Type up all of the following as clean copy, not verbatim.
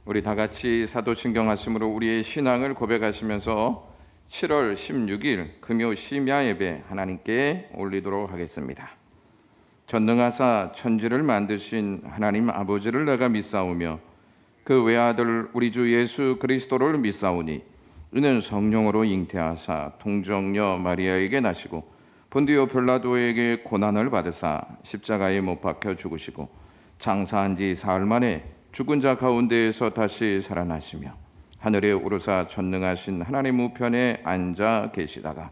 우리 다 같이 사도신경 하심으로 우리의 신앙을 고백하시면서 7월 16일 금요 심야 예배 하나님께 올리도록 하겠습니다. 전능하사 천지를 만드신 하나님 아버지를 내가 믿사오며 그 외아들 우리 주 예수 그리스도를 믿사오니 이는 성령으로 잉태하사 동정녀 마리아에게 나시고 본디오 빌라도에게 고난을 받으사 십자가에 못 박혀 죽으시고 장사한 지 사흘 만에 죽은 자 가운데에서 다시 살아나시며 하늘에 오르사 전능하신 하나님 우편에 앉아 계시다가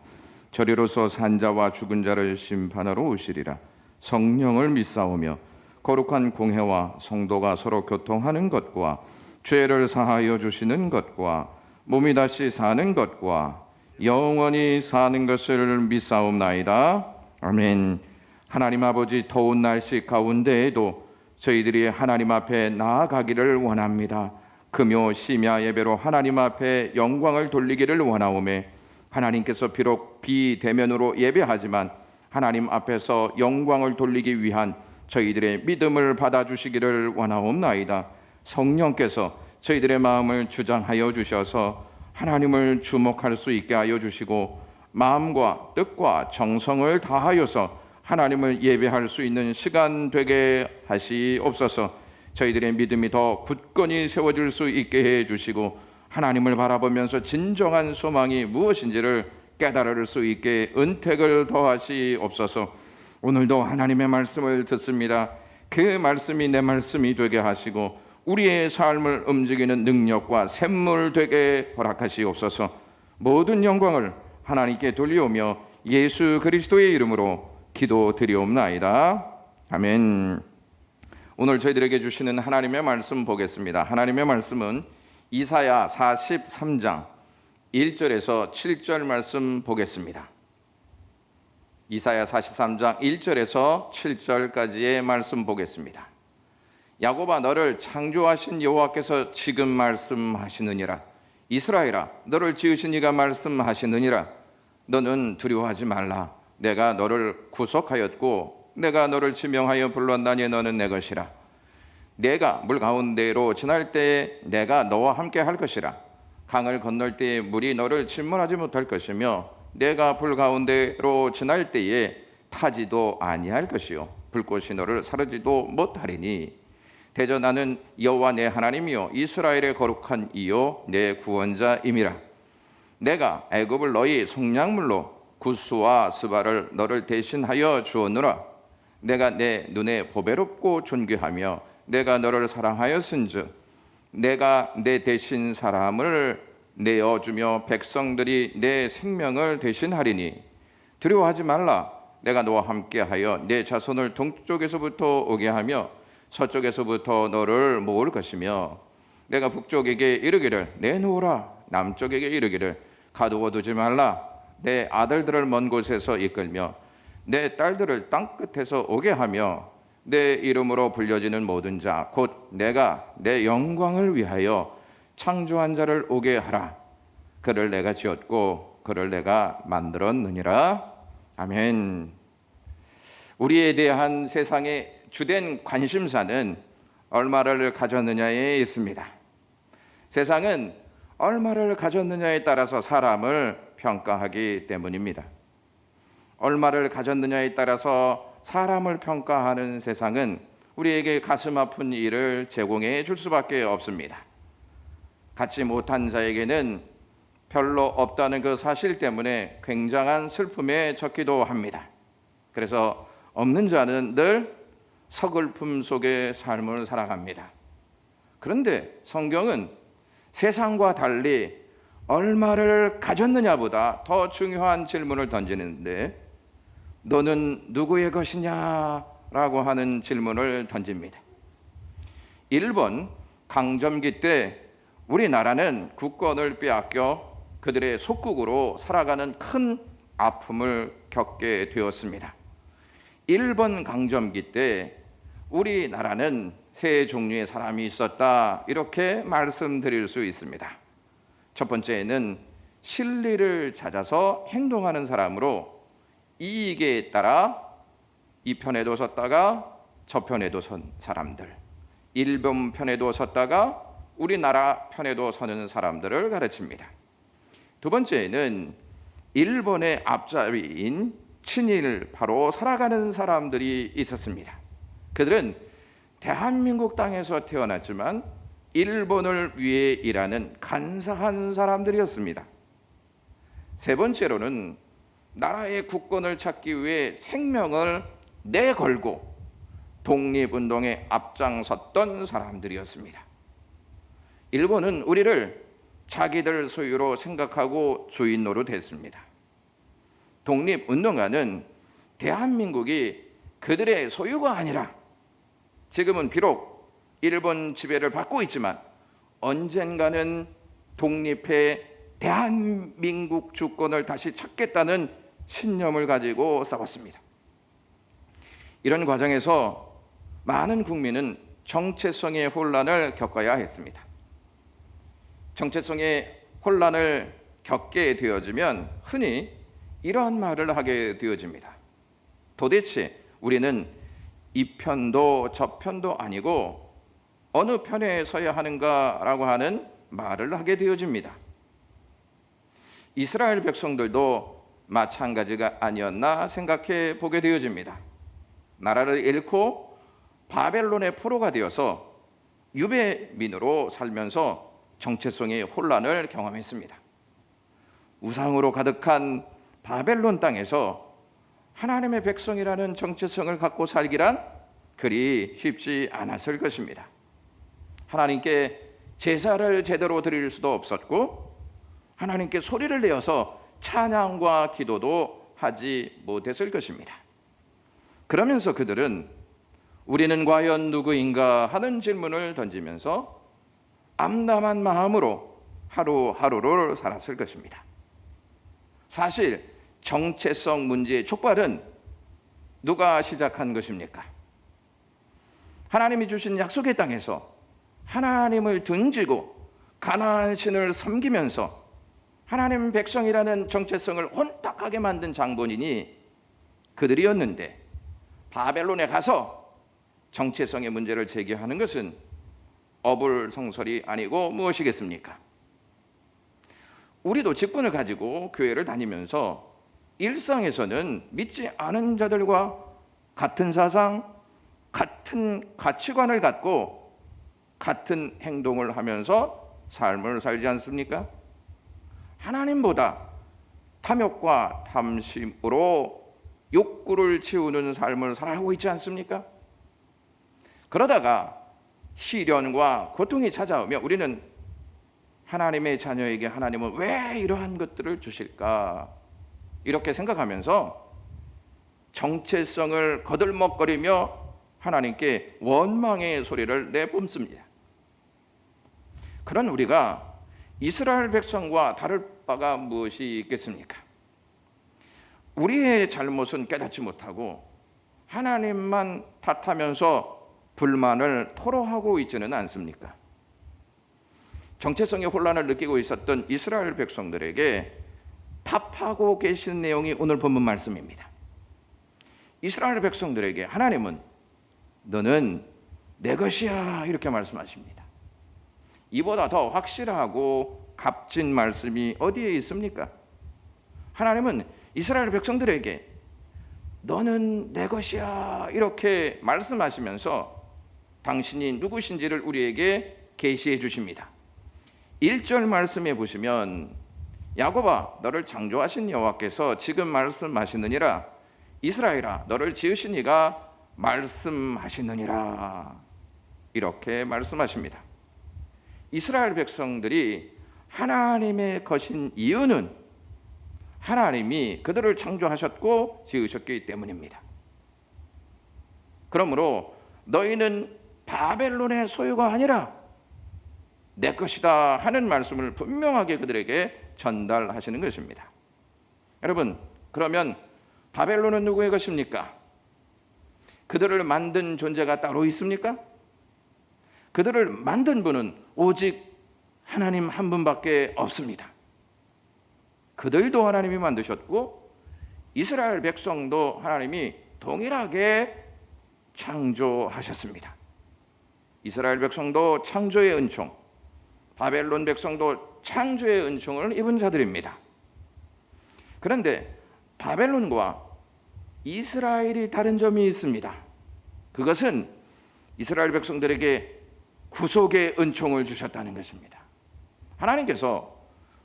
저리로서 산자와 죽은 자를 심판하러 오시리라. 성령을 믿사오며 거룩한 공회와 성도가 서로 교통하는 것과 죄를 사하여 주시는 것과 몸이 다시 사는 것과 영원히 사는 것을 믿사옵나이다. 아멘. 하나님 아버지, 더운 날씨 가운데에도 저희들이 하나님 앞에 나아가기를 원합니다. 금요 심야 예배로 하나님 앞에 영광을 돌리기를 원하오매 하나님께서 비록 비대면으로 예배하지만 하나님 앞에서 영광을 돌리기 위한 저희들의 믿음을 받아주시기를 원하옵나이다. 성령께서 저희들의 마음을 주장하여 주셔서 하나님을 주목할 수 있게 하여 주시고 마음과 뜻과 정성을 다하여서 하나님을 예배할 수 있는 시간 되게 하시옵소서. 저희들의 믿음이 더 굳건히 세워질 수 있게 해 주시고 하나님을 바라보면서 진정한 소망이 무엇인지를 깨달을 수 있게 은택을 더하시옵소서. 오늘도 하나님의 말씀을 듣습니다. 그 말씀이 내 말씀이 되게 하시고 우리의 삶을 움직이는 능력과 샘물 되게 허락하시옵소서. 모든 영광을 하나님께 돌리오며 예수 그리스도의 이름으로 기도드리옵나이다. 아멘. 오늘 저희들에게 주시는 하나님의 말씀 보겠습니다. 하나님의 말씀은 이사야 43장 1절에서 7절 말씀 보겠습니다. 이사야 43장 1절에서 7절까지의 말씀 보겠습니다. 야곱아, 너를 창조하신 여호와께서 지금 말씀하시느니라. 이스라엘아, 너를 지으신 이가 말씀하시느니라. 너는 두려워하지 말라. 내가 너를 구속하였고 내가 너를 지명하여 불렀나니 너는 내 것이라. 내가 물 가운데로 지날 때에 내가 너와 함께 할 것이라. 강을 건널 때에 물이 너를 침몰하지 못할 것이며 내가 불 가운데로 지날 때에 타지도 아니할 것이요 불꽃이 너를 사르지도 못하리니 대저 나는 여호와 내 하나님이요 이스라엘의 거룩한 이요 내 구원자임이라. 내가 애굽을 너희 속량물로 구스와 스바를 너를 대신하여 주었노라. 내가 내 눈에 보배롭고 존귀하며 내가 너를 사랑하였은즉 내가 내 대신 사람을 내어주며 백성들이 내 생명을 대신하리니 두려워하지 말라. 내가 너와 함께하여 내 자손을 동쪽에서부터 오게 하며 서쪽에서부터 너를 모을 것이며 내가 북쪽에게 이르기를 내놓으라. 남쪽에게 이르기를 가두어두지 말라. 내 아들들을 먼 곳에서 이끌며 내 딸들을 땅 끝에서 오게 하며 내 이름으로 불려지는 모든 자 곧 내가 내 영광을 위하여 창조한 자를 오게 하라. 그를 내가 지었고 그를 내가 만들었느니라. 아멘. 우리에 대한 세상의 주된 관심사는 얼마를 가졌느냐에 있습니다. 세상은 얼마를 가졌느냐에 따라서 사람을 평가하기 때문입니다. 얼마를 가졌느냐에 따라서 사람을 평가하는 세상은 우리에게 가슴 아픈 일을 제공해 줄 수밖에 없습니다. 갖지 못한 자에게는 별로 없다는 그 사실 때문에 굉장한 슬픔에 젖기도 합니다. 그래서 없는 자는 늘 서글픔 속의 삶을 살아갑니다. 그런데 성경은 세상과 달리 얼마를 가졌느냐보다 더 중요한 질문을 던지는데 너는 누구의 것이냐라고 하는 질문을 던집니다. 일본 강점기 때 우리나라는 국권을 빼앗겨 그들의 속국으로 살아가는 큰 아픔을 겪게 되었습니다. 일본 강점기 때 우리나라는 세 종류의 사람이 있었다, 이렇게 말씀드릴 수 있습니다. 첫 번째는 실리를 찾아서 행동하는 사람으로 이익에 따라 이 편에도 섰다가 저 편에도 선 사람들, 일본 편에도 섰다가 우리나라 편에도 서는 사람들을 가르칩니다. 두 번째는 일본의 앞잡이인 친일파로 살아가는 사람들이 있었습니다. 그들은 대한민국 땅에서 태어났지만 일본을 위해 일하는 간사한 사람들이었습니다. 세 번째로는 나라의 국권을 찾기 위해 생명을 내걸고 독립운동에 앞장섰던 사람들이었습니다. 일본은 우리를 자기들 소유로 생각하고 주인 노릇했습니다. 독립운동가는 대한민국이 그들의 소유가 아니라 지금은 비록 일본 지배를 받고 있지만 언젠가는 독립해 대한민국 주권을 다시 찾겠다는 신념을 가지고 싸웠습니다. 이런 과정에서 많은 국민은 정체성의 혼란을 겪어야 했습니다. 정체성의 혼란을 겪게 되어지면 흔히 이러한 말을 하게 되어집니다. 도대체 우리는 이 편도 저 편도 아니고 어느 편에 서야 하는가라고 하는 말을 하게 되어집니다. 이스라엘 백성들도 마찬가지가 아니었나 생각해 보게 되어집니다. 나라를 잃고 바벨론의 포로가 되어서 유배민으로 살면서 정체성의 혼란을 경험했습니다. 우상으로 가득한 바벨론 땅에서 하나님의 백성이라는 정체성을 갖고 살기란 그리 쉽지 않았을 것입니다. 하나님께 제사를 제대로 드릴 수도 없었고 하나님께 소리를 내어서 찬양과 기도도 하지 못했을 것입니다. 그러면서 그들은 우리는 과연 누구인가 하는 질문을 던지면서 암담한 마음으로 하루하루를 살았을 것입니다. 사실 정체성 문제의 촉발은 누가 시작한 것입니까? 하나님이 주신 약속의 땅에서 하나님을 등지고 가나안 신을 섬기면서 하나님 백성이라는 정체성을 혼탁하게 만든 장본인이 그들이었는데 바벨론에 가서 정체성의 문제를 제기하는 것은 어불성설이 아니고 무엇이겠습니까? 우리도 직분을 가지고 교회를 다니면서 일상에서는 믿지 않은 자들과 같은 사상, 같은 가치관을 갖고 같은 행동을 하면서 삶을 살지 않습니까? 하나님보다 탐욕과 탐심으로 욕구를 채우는 삶을 살아가고 있지 않습니까? 그러다가 시련과 고통이 찾아오면 우리는 하나님의 자녀에게 하나님은 왜 이러한 것들을 주실까? 이렇게 생각하면서 정체성을 거들먹거리며 하나님께 원망의 소리를 내뿜습니다. 그런 우리가 이스라엘 백성과 다를 바가 무엇이 있겠습니까? 우리의 잘못은 깨닫지 못하고 하나님만 탓하면서 불만을 토로하고 있지는 않습니까? 정체성의 혼란을 느끼고 있었던 이스라엘 백성들에게 답하고 계신 내용이 오늘 본문 말씀입니다. 이스라엘 백성들에게 하나님은 너는 내 것이야 이렇게 말씀하십니다. 이보다 더 확실하고 값진 말씀이 어디에 있습니까? 하나님은 이스라엘 백성들에게 너는 내 것이야 이렇게 말씀하시면서 당신이 누구신지를 우리에게 계시해 주십니다. 1절 말씀에 보시면 야곱아 너를 창조하신 여호와께서 지금 말씀하시느니라 이스라엘아 너를 지으신 이가 말씀하시느니라 이렇게 말씀하십니다. 이스라엘 백성들이 하나님의 것인 이유는 하나님이 그들을 창조하셨고 지으셨기 때문입니다. 그러므로 너희는 바벨론의 소유가 아니라 내 것이다 하는 말씀을 분명하게 그들에게 전달하시는 것입니다. 여러분, 그러면 바벨론은 누구의 것입니까? 그들을 만든 존재가 따로 있습니까? 그들을 만든 분은 오직 하나님 한 분밖에 없습니다. 그들도 하나님이 만드셨고 이스라엘 백성도 하나님이 동일하게 창조하셨습니다. 이스라엘 백성도 창조의 은총, 바벨론 백성도 창조의 은총을 입은 자들입니다. 그런데 바벨론과 이스라엘이 다른 점이 있습니다. 그것은 이스라엘 백성들에게 구속의 은총을 주셨다는 것입니다. 하나님께서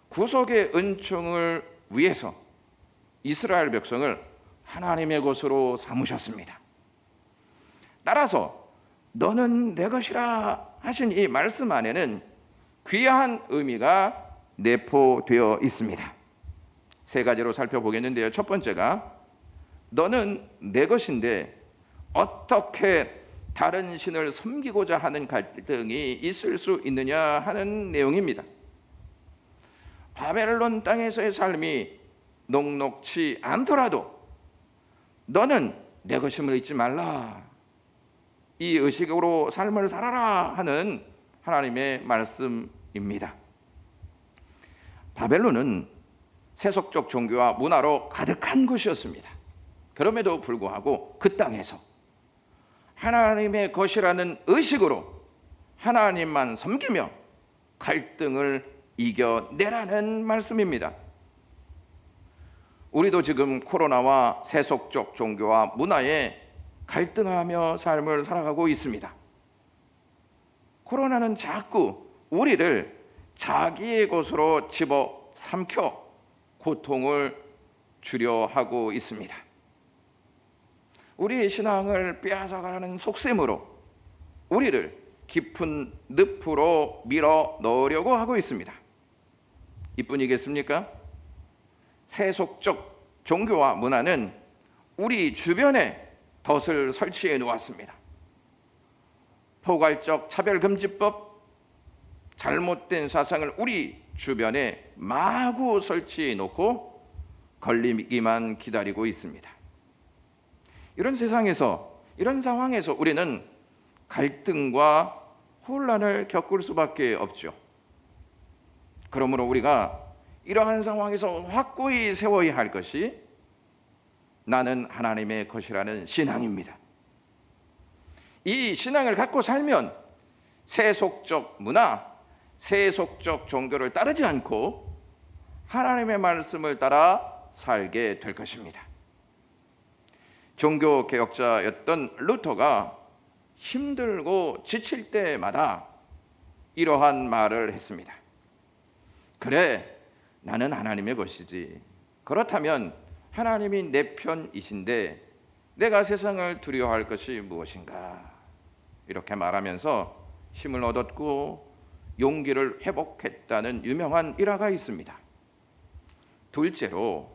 구속의 은총을 위해서 이스라엘 백성을 하나님의 것으로 삼으셨습니다. 따라서 너는 내 것이라 하신 이 말씀 안에는 귀한 의미가 내포되어 있습니다. 세 가지로 살펴보겠는데요. 첫 번째가 너는 내 것인데 어떻게 다른 신을 섬기고자 하는 갈등이 있을 수 있느냐 하는 내용입니다. 바벨론 땅에서의 삶이 녹록치 않더라도 너는 내 것임을 잊지 말라, 이 의식으로 삶을 살아라 하는 하나님의 말씀입니다. 바벨론은 세속적 종교와 문화로 가득한 곳이었습니다. 그럼에도 불구하고 그 땅에서 하나님의 것이라는 의식으로 하나님만 섬기며 갈등을 이겨내라는 말씀입니다. 우리도 지금 코로나와 세속적 종교와 문화에 갈등하며 삶을 살아가고 있습니다. 코로나는 자꾸 우리를 자기의 것으로 집어삼켜 고통을 주려 하고 있습니다. 우리의 신앙을 빼앗아가는 속셈으로 우리를 깊은 늪으로 밀어 넣으려고 하고 있습니다. 이뿐이겠습니까? 세속적 종교와 문화는 우리 주변에 덫을 설치해 놓았습니다. 포괄적 차별금지법, 잘못된 사상을 우리 주변에 마구 설치해 놓고 걸리기만 기다리고 있습니다. 이런 세상에서, 이런 상황에서 우리는 갈등과 혼란을 겪을 수밖에 없죠. 그러므로 우리가 이러한 상황에서 확고히 세워야 할 것이 나는 하나님의 것이라는 신앙입니다. 이 신앙을 갖고 살면 세속적 문화, 세속적 종교를 따르지 않고 하나님의 말씀을 따라 살게 될 것입니다. 종교 개혁자였던 루터가 힘들고 지칠 때마다 이러한 말을 했습니다. 그래, 나는 하나님의 것이지. 그렇다면 하나님이 내 편이신데 내가 세상을 두려워할 것이 무엇인가? 이렇게 말하면서 힘을 얻었고 용기를 회복했다는 유명한 일화가 있습니다. 둘째로,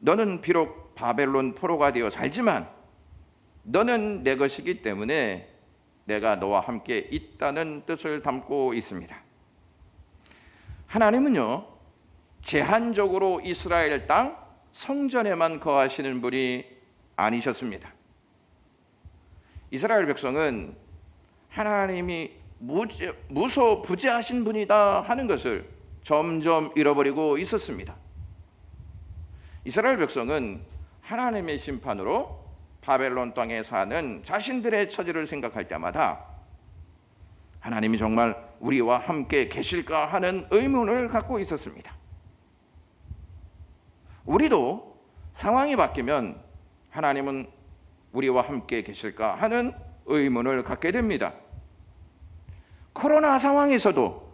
너는 비록 바벨론 포로가 되어 살지만 너는 내 것이기 때문에 내가 너와 함께 있다는 뜻을 담고 있습니다. 하나님은요, 제한적으로 이스라엘 땅 성전에만 거하시는 분이 아니셨습니다. 이스라엘 백성은 하나님이 무소부재하신 분이다 하는 것을 점점 잃어버리고 있었습니다. 이스라엘 백성은 하나님의 심판으로 바벨론 땅에 사는 자신들의 처지를 생각할 때마다 하나님이 정말 우리와 함께 계실까 하는 의문을 갖고 있었습니다. 우리도 상황이 바뀌면 하나님은 우리와 함께 계실까 하는 의문을 갖게 됩니다. 코로나 상황에서도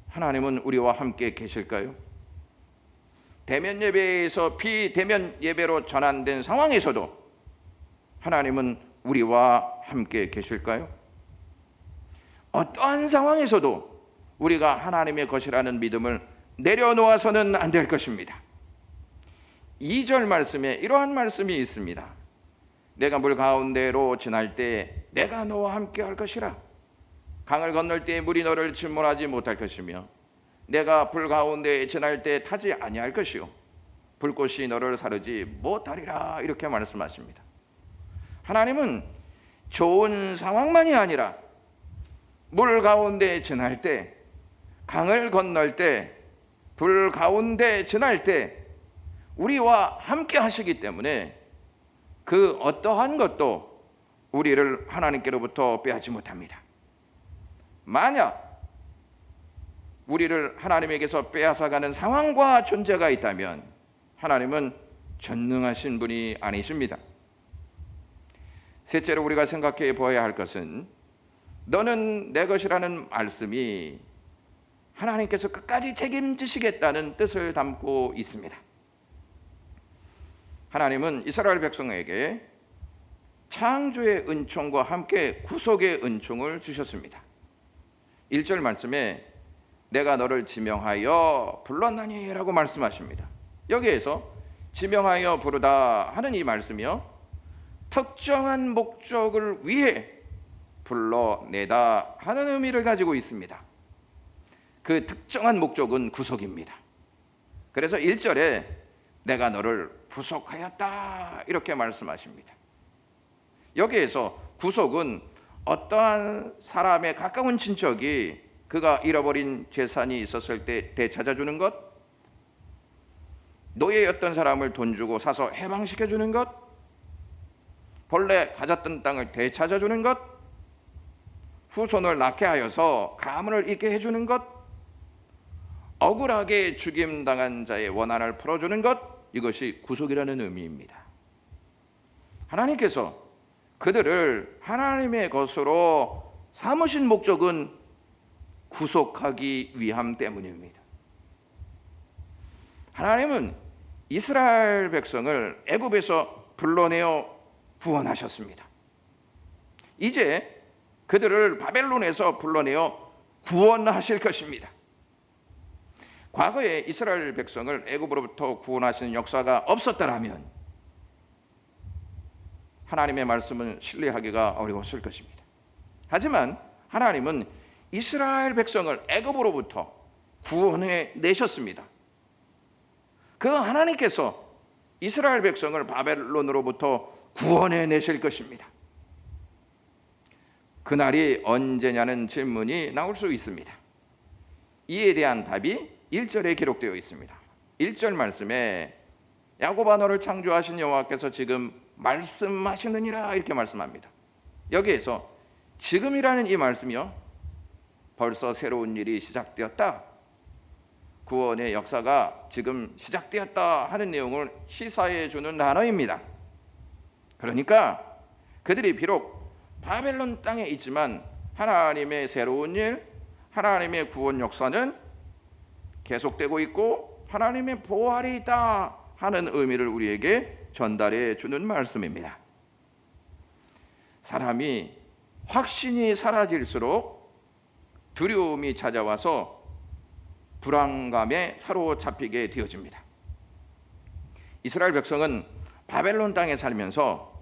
하나님은 우리와 함께 계실까요? 대면 예배에서 비대면 예배로 전환된 상황에서도 하나님은 우리와 함께 계실까요? 어떠한 상황에서도 우리가 하나님의 것이라는 믿음을 내려놓아서는 안 될 것입니다. 2절 말씀에 이러한 말씀이 있습니다. 내가 물 가운데로 지날 때 내가 너와 함께 할 것이라. 강을 건널 때 물이 너를 침몰하지 못할 것이며 내가 불 가운데 지날 때 타지 아니할 것이요 불꽃이 너를 사르지 못하리라. 이렇게 말씀하십니다. 하나님은 좋은 상황만이 아니라 물 가운데 지날 때, 강을 건널 때, 불 가운데 지날 때 우리와 함께 하시기 때문에 그 어떠한 것도 우리를 하나님께로부터 빼앗지 못합니다. 만약 우리를 하나님에게서 빼앗아가는 상황과 존재가 있다면 하나님은 전능하신 분이 아니십니다. 셋째로 우리가 생각해 보아야 할 것은 너는 내 것이라는 말씀이 하나님께서 끝까지 책임지시겠다는 뜻을 담고 있습니다. 하나님은 이스라엘 백성에게 창조의 은총과 함께 구속의 은총을 주셨습니다. 1절 말씀에 내가 너를 지명하여 불렀나니 라고 말씀하십니다. 여기에서 지명하여 부르다 하는 이 말씀이요, 특정한 목적을 위해 불러내다 하는 의미를 가지고 있습니다. 그 특정한 목적은 구속입니다. 그래서 1절에 내가 너를 구속하였다 이렇게 말씀하십니다. 여기에서 구속은 어떠한 사람의 가까운 친척이 그가 잃어버린 재산이 있었을 때 되찾아주는 것, 노예였던 사람을 돈 주고 사서 해방시켜주는 것, 본래 가졌던 땅을 되찾아주는 것, 후손을 낳게 하여서 가문을 잇게 해주는 것, 억울하게 죽임당한 자의 원한을 풀어주는 것, 이것이 구속이라는 의미입니다. 하나님께서 그들을 하나님의 것으로 삼으신 목적은 구속하기 위함 때문입니다. 하나님은 이스라엘 백성을 애굽에서 불러내어 구원하셨습니다. 이제 그들을 바벨론에서 불러내어 구원하실 것입니다. 과거에 이스라엘 백성을 애굽으로부터 구원하시는 역사가 없었더라면 하나님의 말씀은 신뢰하기가 어려웠을 것입니다. 하지만 하나님은 이스라엘 백성을 애굽으로부터 구원해 내셨습니다. 그 하나님께서 이스라엘 백성을 바벨론으로부터 구원해 내실 것입니다. 그날이 언제냐는 질문이 나올 수 있습니다. 이에 대한 답이 1절에 기록되어 있습니다. 1절 말씀에 야곱아 너를 창조하신 여호와께서 지금 말씀하시느니라 이렇게 말씀합니다. 여기에서 지금이라는 이 말씀이요, 벌써 새로운 일이 시작되었다, 구원의 역사가 지금 시작되었다 하는 내용을 시사해 주는 단어입니다. 그러니까 그들이 비록 바벨론 땅에 있지만 하나님의 새로운 일, 하나님의 구원 역사는 계속되고 있고 하나님의 보활이 있다 하는 의미를 우리에게 전달해 주는 말씀입니다. 사람이 확신이 사라질수록 두려움이 찾아와서 불안감에 사로잡히게 되어집니다. 이스라엘 백성은 바벨론 땅에 살면서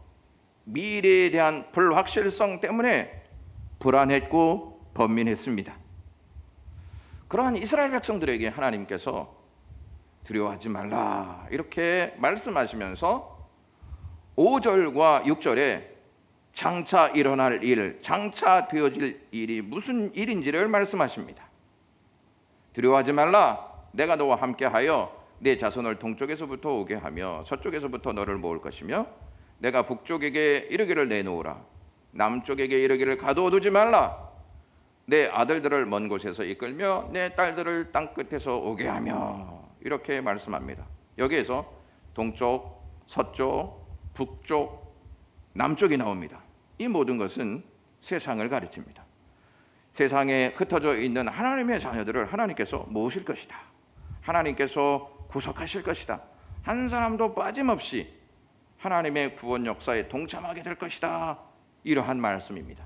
미래에 대한 불확실성 때문에 불안했고 번민했습니다. 그러한 이스라엘 백성들에게 하나님께서 두려워하지 말라 이렇게 말씀하시면서 5절과 6절에 장차 일어날 일, 장차 되어질 일이 무슨 일인지를 말씀하십니다. 두려워하지 말라, 내가 너와 함께하여 내 자손을 동쪽에서부터 오게 하며 서쪽에서부터 너를 모을 것이며 내가 북쪽에게 이르기를 내놓으라, 남쪽에게 이르기를 가두어두지 말라, 내 아들들을 먼 곳에서 이끌며 내 딸들을 땅 끝에서 오게 하며 이렇게 말씀합니다. 여기에서 동쪽, 서쪽, 북쪽, 남쪽이 나옵니다. 이 모든 것은 세상을 가르칩니다. 세상에 흩어져 있는 하나님의 자녀들을 하나님께서 모으실 것이다, 하나님께서 구속하실 것이다, 한 사람도 빠짐없이 하나님의 구원 역사에 동참하게 될 것이다, 이러한 말씀입니다.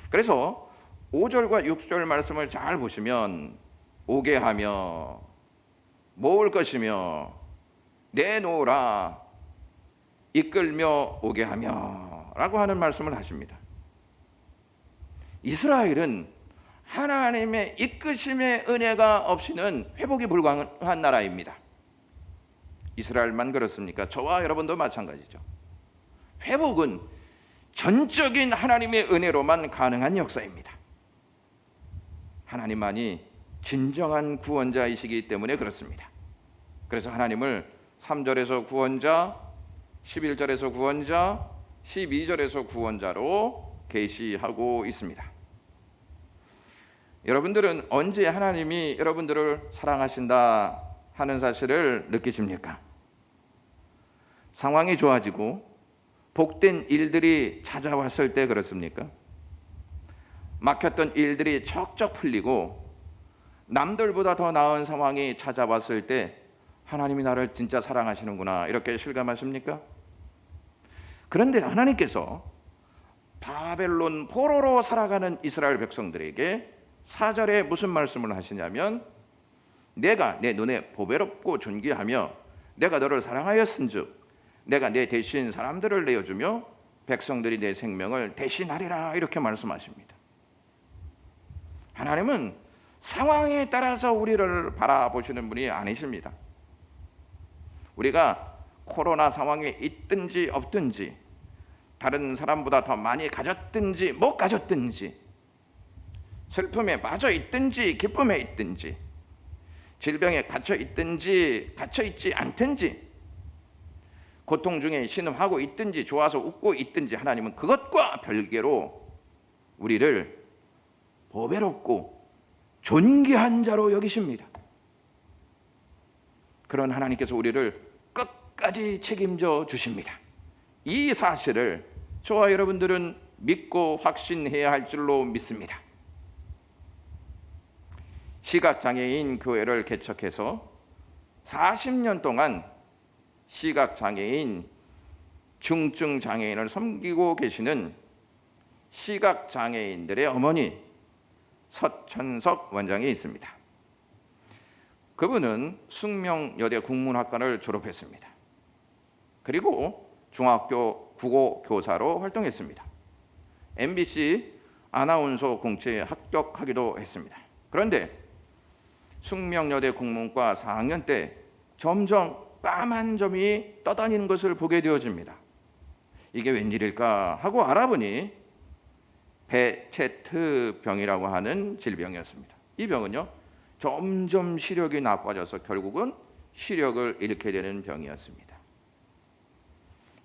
그래서 5절과 6절 말씀을 잘 보시면 오게 하며 모을 것이며 내놓으라 이끌며 오게 하며 라고 하는 말씀을 하십니다. 이스라엘은 하나님의 이끄심의 은혜가 없이는 회복이 불가능한 나라입니다. 이스라엘만 그렇습니까? 저와 여러분도 마찬가지죠. 회복은 전적인 하나님의 은혜로만 가능한 역사입니다. 하나님만이 진정한 구원자이시기 때문에 그렇습니다. 그래서 하나님을 3절에서 구원자, 11절에서 구원자, 12절에서 구원자로 계시하고 있습니다. 여러분들은 언제 하나님이 여러분들을 사랑하신다 하는 사실을 느끼십니까? 상황이 좋아지고 복된 일들이 찾아왔을 때 그렇습니까? 막혔던 일들이 척척 풀리고 남들보다 더 나은 상황이 찾아왔을 때 하나님이 나를 진짜 사랑하시는구나 이렇게 실감하십니까? 그런데 하나님께서 바벨론 포로로 살아가는 이스라엘 백성들에게 4절에 무슨 말씀을 하시냐면 내가 내 눈에 보배롭고 존귀하며 내가 너를 사랑하였은즉 내가 내 대신 사람들을 내어주며 백성들이 내 생명을 대신하리라 이렇게 말씀하십니다. 하나님은 상황에 따라서 우리를 바라보시는 분이 아니십니다. 우리가 코로나 상황에 있든지 없든지 다른 사람보다 더 많이 가졌든지 못 가졌든지 슬픔에 빠져 있든지 기쁨에 있든지 질병에 갇혀 있든지 갇혀 있지 않든지 고통 중에 신음하고 있든지 좋아서 웃고 있든지 하나님은 그것과 별개로 우리를 보배롭고 존귀한 자로 여기십니다. 그런 하나님께서 우리를 끝까지 책임져 주십니다. 이 사실을 저와 여러분들은 믿고 확신해야 할 줄로 믿습니다. 시각장애인 교회를 개척해서 40년 동안 시각장애인, 중증장애인을 섬기고 계시는 시각장애인들의 어머니 서천석 원장이 있습니다. 그분은 숙명여대 국문학과를 졸업했습니다. 그리고 중학교 국어 교사로 활동했습니다. MBC 아나운서 공채에 합격하기도 했습니다. 그런데 숙명여대 국문과 4학년 때 점점 까만 점이 떠다니는 것을 보게 되어집니다. 이게 웬일일까 하고 알아보니 베체트병이라고 하는 질병이었습니다. 이 병은요 점점 시력이 나빠져서 결국은 시력을 잃게 되는 병이었습니다.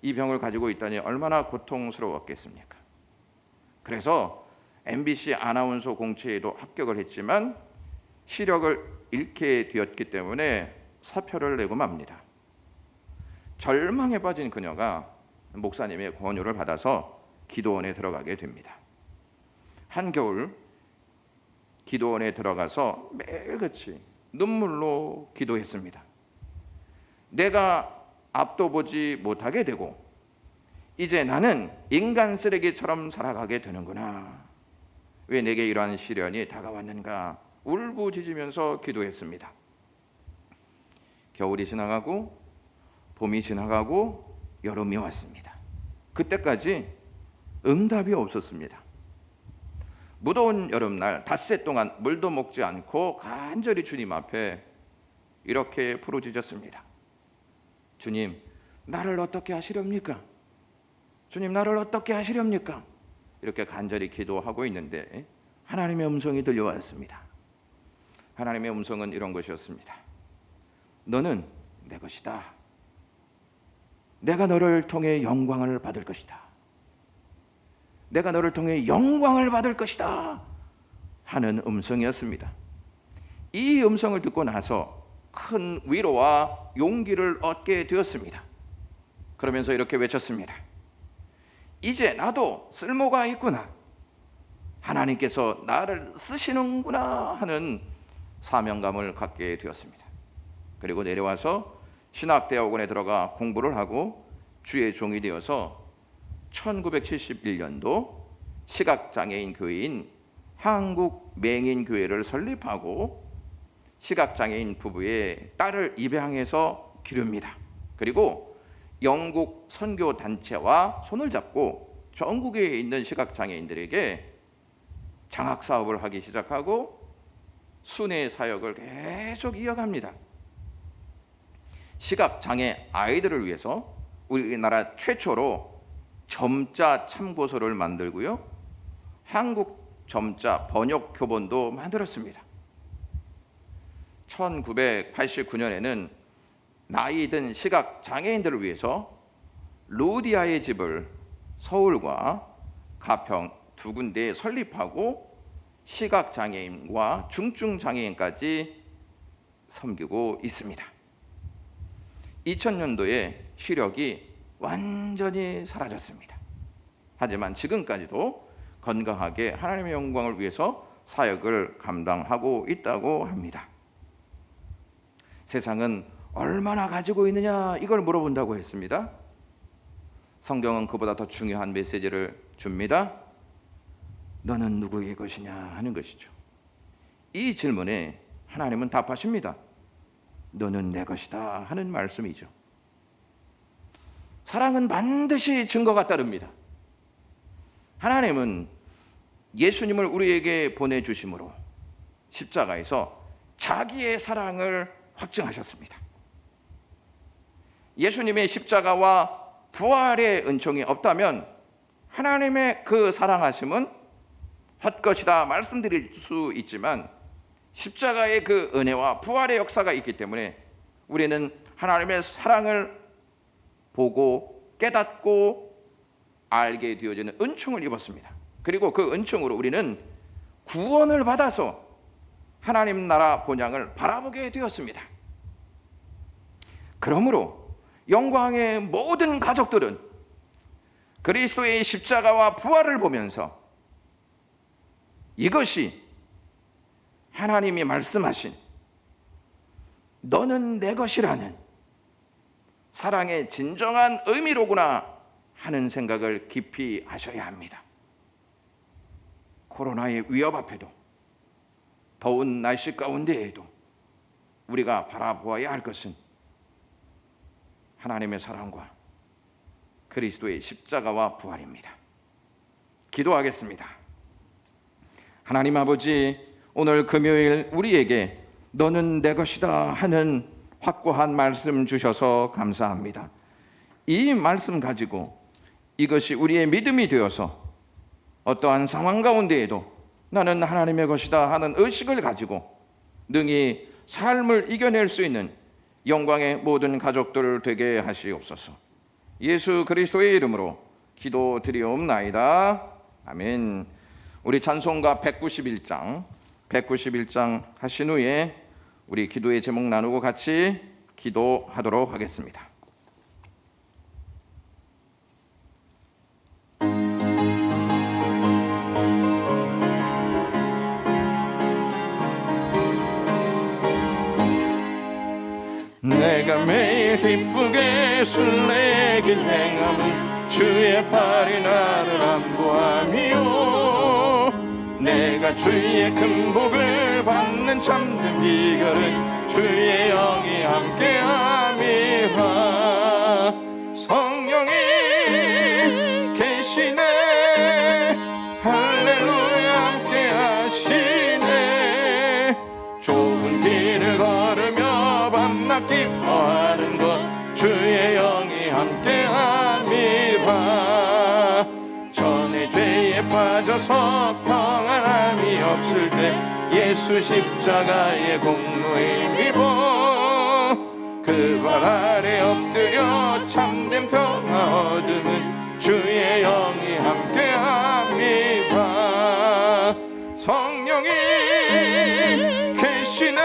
이 병을 가지고 있다니 얼마나 고통스러웠겠습니까? 그래서 MBC 아나운서 공채에도 합격을 했지만 시력을 잃게 되었기 때문에 사표를 내고 맙니다. 절망에 빠진 그녀가 목사님의 권유를 받아서 기도원에 들어가게 됩니다. 한겨울 기도원에 들어가서 매일같이 눈물로 기도했습니다. 내가 앞도 보지 못하게 되고 이제 나는 인간 쓰레기처럼 살아가게 되는구나. 왜 내게 이러한 시련이 다가왔는가 울부짖으면서 기도했습니다. 겨울이 지나가고 봄이 지나가고 여름이 왔습니다. 그때까지 응답이 없었습니다. 무더운 여름날 닷새 동안 물도 먹지 않고 간절히 주님 앞에 이렇게 부르짖었습니다. 주님, 나를 어떻게 하시렵니까? 주님, 나를 어떻게 하시렵니까? 이렇게 간절히 기도하고 있는데 하나님의 음성이 들려왔습니다. 하나님의 음성은 이런 것이었습니다. 너는 내 것이다. 내가 너를 통해 영광을 받을 것이다. 내가 너를 통해 영광을 받을 것이다 하는 음성이었습니다. 이 음성을 듣고 나서 큰 위로와 용기를 얻게 되었습니다. 그러면서 이렇게 외쳤습니다. 이제 나도 쓸모가 있구나. 하나님께서 나를 쓰시는구나 하는 사명감을 갖게 되었습니다. 그리고 내려와서 신학대학원에 들어가 공부를 하고 주의 종이 되어서 1971년도 시각장애인 교회인 한국맹인교회를 설립하고 시각장애인 부부의 딸을 입양해서 기릅니다. 그리고 영국 선교단체와 손을 잡고 전국에 있는 시각장애인들에게 장학사업을 하기 시작하고 순회 사역을 계속 이어갑니다. 시각장애 아이들을 위해서 우리나라 최초로 점자 참고서를 만들고요. 한국 점자 번역 교본도 만들었습니다. 1989년에는 나이 든 시각장애인들을 위해서 루디아의 집을 서울과 가평 두 군데에 설립하고 시각장애인과 중증장애인까지 섬기고 있습니다. 2000년도에 시력이 완전히 사라졌습니다. 하지만 지금까지도 건강하게 하나님의 영광을 위해서 사역을 감당하고 있다고 합니다. 세상은 얼마나 가지고 있느냐 이걸 물어본다고 했습니다. 성경은 그보다 더 중요한 메시지를 줍니다. 너는 누구의 것이냐 하는 것이죠. 이 질문에 하나님은 답하십니다. 너는 내 것이다 하는 말씀이죠. 사랑은 반드시 증거가 따릅니다. 하나님은 예수님을 우리에게 보내주심으로 십자가에서 자기의 사랑을 확증하셨습니다. 예수님의 십자가와 부활의 은총이 없다면 하나님의 그 사랑하심은 헛것이다 말씀드릴 수 있지만 십자가의 그 은혜와 부활의 역사가 있기 때문에 우리는 하나님의 사랑을 보고 깨닫고 알게 되어지는 은총을 입었습니다. 그리고 그 은총으로 우리는 구원을 받아서 하나님 나라 본향을 바라보게 되었습니다. 그러므로 영광의 모든 가족들은 그리스도의 십자가와 부활을 보면서 이것이 하나님이 말씀하신 너는 내 것이라는 사랑의 진정한 의미로구나 하는 생각을 깊이 하셔야 합니다. 코로나의 위협 앞에도 더운 날씨 가운데에도 우리가 바라보아야 할 것은 하나님의 사랑과 그리스도의 십자가와 부활입니다. 기도하겠습니다. 하나님 아버지, 오늘 금요일 우리에게 너는 내 것이다 하는 확고한 말씀 주셔서 감사합니다. 이 말씀 가지고 이것이 우리의 믿음이 되어서 어떠한 상황 가운데에도 나는 하나님의 것이다 하는 의식을 가지고 능히 삶을 이겨낼 수 있는 영광의 모든 가족들 되게 하시옵소서. 예수 그리스도의 이름으로 기도드리옵나이다. 아멘. 우리 찬송가 191장 하신 후에 우리 기도의 제목 나누고 같이 기도하도록 하겠습니다. 내가 매일 기쁘게 술래길 행함은 주의 팔이 나를 안보하며 내가 주의 큰 복을 받는 참된 비결은 주의 영이 함께함이라. 성령이 계시네 할렐루야 함께하시네. 좁은 길을 걸으며 밤낮 기뻐하는 것 주의 영이 함께함이라. 전에 죄에 빠져서 평안함이 없을 때 예수 십자가의 공로에 힘입어 그 발 아래 엎드려 참된 평화 얻음은 주의 영이 함께함이라. 성령이 계시네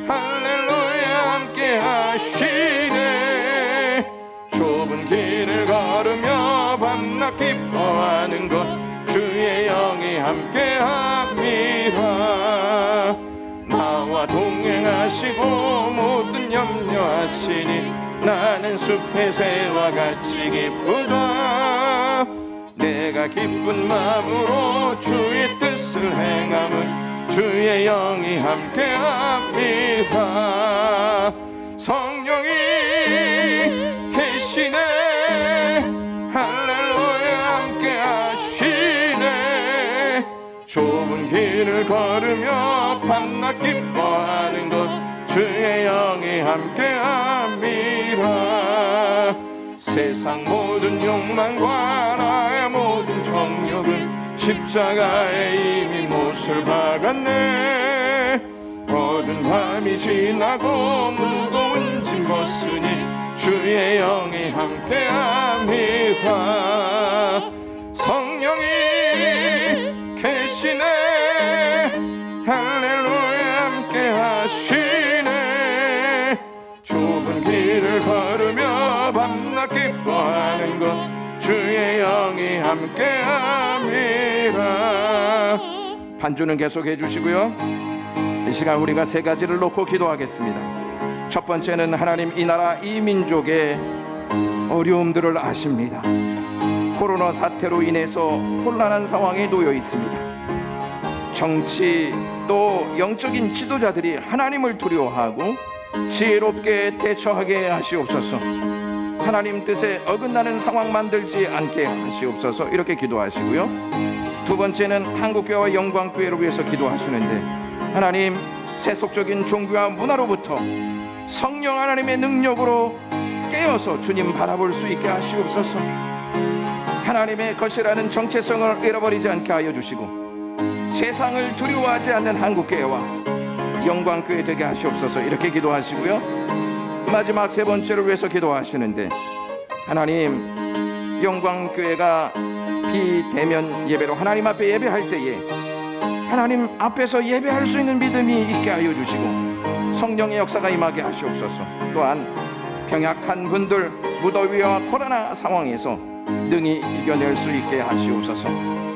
할렐루야 함께하시네. 좁은 길을 걸으며 밤낮 기뻐하는 것 주의 영이 함께함이라. 나와 동행하시고 모든 염려하시니 나는 숲의 새와 같이 기쁘다. 내가 기쁜 마음으로 주의 뜻을 행함은 주의 영이 함께함이라. 성령이 계시네 할렐루야 함께하시네. 좁은 길을 걸으며 밤낮 기뻐하는 것 주의 영이 함께함이라. 세상 모든 욕망과 나의 모든 정욕은 십자가에 이미 못을 박았네. 모든 밤이 지나고 무거운 짐 벗으니 주의 영이 함께함이라. 성령이 계시네 함께함이라. 반주는 계속해 주시고요. 이 시간 우리가 세 가지를 놓고 기도하겠습니다. 첫 번째는 하나님, 이 나라 이 민족의 어려움들을 아십니다. 코로나 사태로 인해서 혼란한 상황에 놓여 있습니다. 정치 또 영적인 지도자들이 하나님을 두려워하고 지혜롭게 대처하게 하시옵소서. 하나님 뜻에 어긋나는 상황 만들지 않게 하시옵소서. 이렇게 기도하시고요. 두 번째는 한국교회와 영광교회를 위해서 기도하시는데, 하나님, 세속적인 종교와 문화로부터 성령 하나님의 능력으로 깨어서 주님 바라볼 수 있게 하시옵소서. 하나님의 것이라는 정체성을 잃어버리지 않게 하여 주시고, 세상을 두려워하지 않는 한국교회와 영광교회 되게 하시옵소서. 이렇게 기도하시고요. 마지막 세 번째를 위해서 기도하시는데, 하나님, 영광교회가 비대면 예배로 하나님 앞에 예배할 때에 하나님 앞에서 예배할 수 있는 믿음이 있게 하여 주시고, 성령의 역사가 임하게 하시옵소서. 또한 병약한 분들, 무더위와 코로나 상황에서 능히 이겨낼 수 있게 하시옵소서.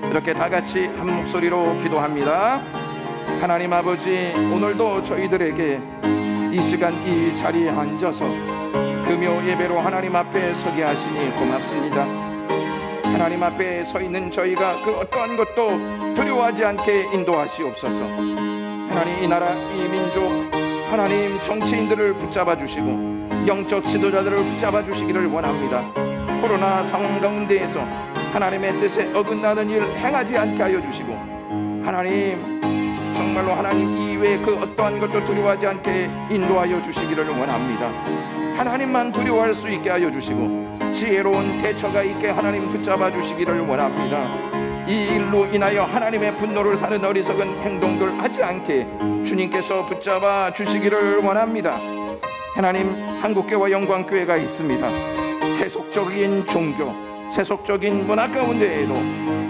이렇게 다 같이 한 목소리로 기도합니다. 하나님 아버지, 오늘도 저희들에게 이 시간 이 자리에 앉아서 금요 예배로 하나님 앞에 서게 하시니 고맙습니다. 하나님 앞에 서 있는 저희가 그 어떠한 것도 두려워하지 않게 인도하시옵소서. 하나님, 이 나라 이 민족, 하나님 정치인들을 붙잡아 주시고 영적 지도자들을 붙잡아 주시기를 원합니다. 코로나 상황 가운데에서 하나님의 뜻에 어긋나는 일 행하지 않게 하여 주시고, 하나님, 정말로 하나님 이외에 그 어떠한 것도 두려워하지 않게 인도하여 주시기를 원합니다. 하나님만 두려워할 수 있게 하여 주시고 지혜로운 대처가 있게 하나님 붙잡아 주시기를 원합니다. 이 일로 인하여 하나님의 분노를 사는 어리석은 행동들 하지 않게 주님께서 붙잡아 주시기를 원합니다. 하나님, 한국교회와 영광교회가 있습니다. 세속적인 종교, 세속적인 문화 가운데에도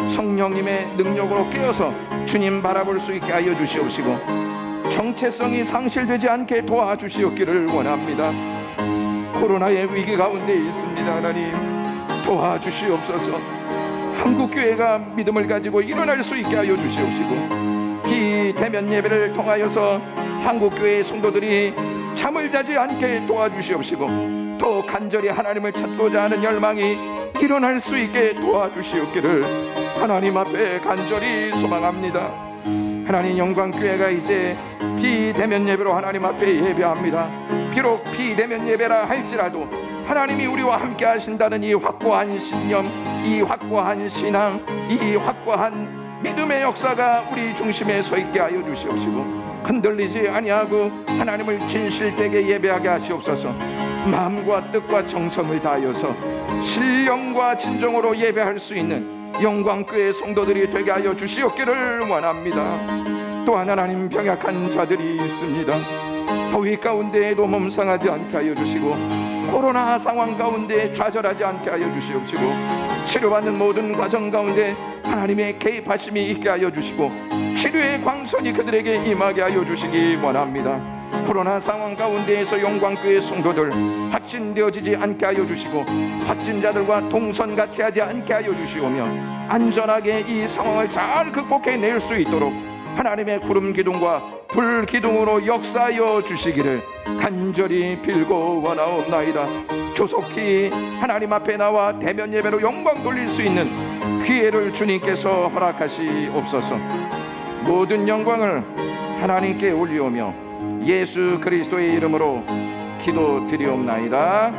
성령님의 능력으로 깨어서 주님 바라볼 수 있게 하여 주시옵시고, 정체성이 상실되지 않게 도와주시옵기를 원합니다. 코로나의 위기 가운데 있습니다. 하나님, 도와주시옵소서. 한국교회가 믿음을 가지고 일어날 수 있게 하여 주시옵시고, 비대면 예배를 통하여서 한국교회의 성도들이 잠을 자지 않게 도와주시옵시고, 또 간절히 하나님을 찾고자 하는 열망이 일어날 수 있게 도와주시옵기를 하나님 앞에 간절히 소망합니다. 하나님, 영광교회가 이제 비대면 예배로 하나님 앞에 예배합니다. 비록 비대면 예배라 할지라도 하나님이 우리와 함께 하신다는 이 확고한 신념, 이 확고한 신앙, 이 확고한 믿음의 역사가 우리 중심에 서 있게 하여 주시옵시고, 흔들리지 아니하고 하나님을 진실되게 예배하게 하시옵소서. 마음과 뜻과 정성을 다하여서 신령과 진정으로 예배할 수 있는 영광교회 성도들이 되게 하여 주시옵기를 원합니다. 또한 하나님, 병약한 자들이 있습니다. 더위 가운데에도 몸상하지 않게 하여 주시고, 코로나 상황 가운데 좌절하지 않게 하여 주시옵시고, 치료받는 모든 과정 가운데 하나님의 개입하심이 있게 하여 주시고, 치료의 광선이 그들에게 임하게 하여 주시기 원합니다. 코로나 상황 가운데에서 영광교회 성도들 확진되어지지 않게 하여 주시고, 확진자들과 동선같이 하지 않게 하여 주시오며, 안전하게 이 상황을 잘 극복해낼 수 있도록 하나님의 구름 기둥과 불 기둥으로 역사하여 주시기를 간절히 빌고 원하옵나이다. 조속히 하나님 앞에 나와 대면 예배로 영광 돌릴 수 있는 기회를 주님께서 허락하시옵소서. 모든 영광을 하나님께 올리오며 예수 그리스도의 이름으로 기도드리옵나이다.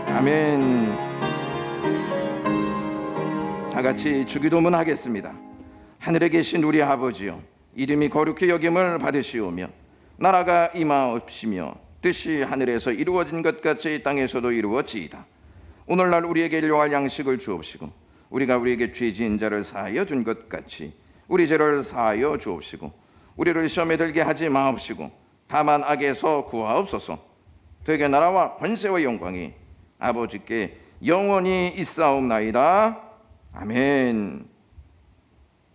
아멘. 다 같이 주기도문 하겠습니다. 하늘에 계신 우리 아버지요, 이름이 거룩히 여김을 받으시오며 나라가 임하옵시며 뜻이 하늘에서 이루어진 것 같이 땅에서도 이루어지이다. 오늘날 우리에게 일용할 양식을 주옵시고, 우리가 우리에게 죄 지은 자를 사하여 준 것 같이 우리 죄를 사하여 주옵시고, 우리를 시험에 들게 하지 마옵시고 다만 악에서 구하옵소서. 되게 나라와 권세와 영광이 아버지께 영원히 있사옵나이다. 아멘.